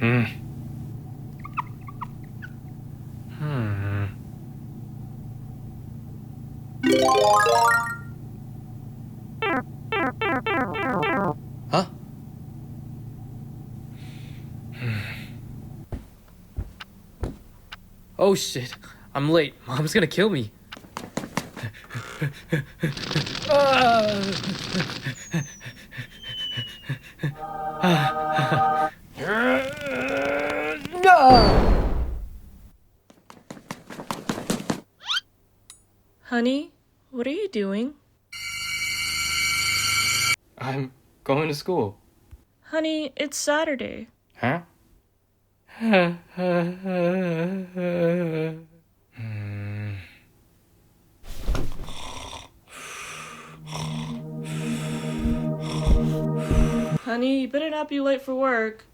Huh? Oh shit, I'm late. Mom's gonna kill me. Honey, what are you doing? I'm going to school. Honey, it's Saturday. Huh? Honey, you better not be late for work.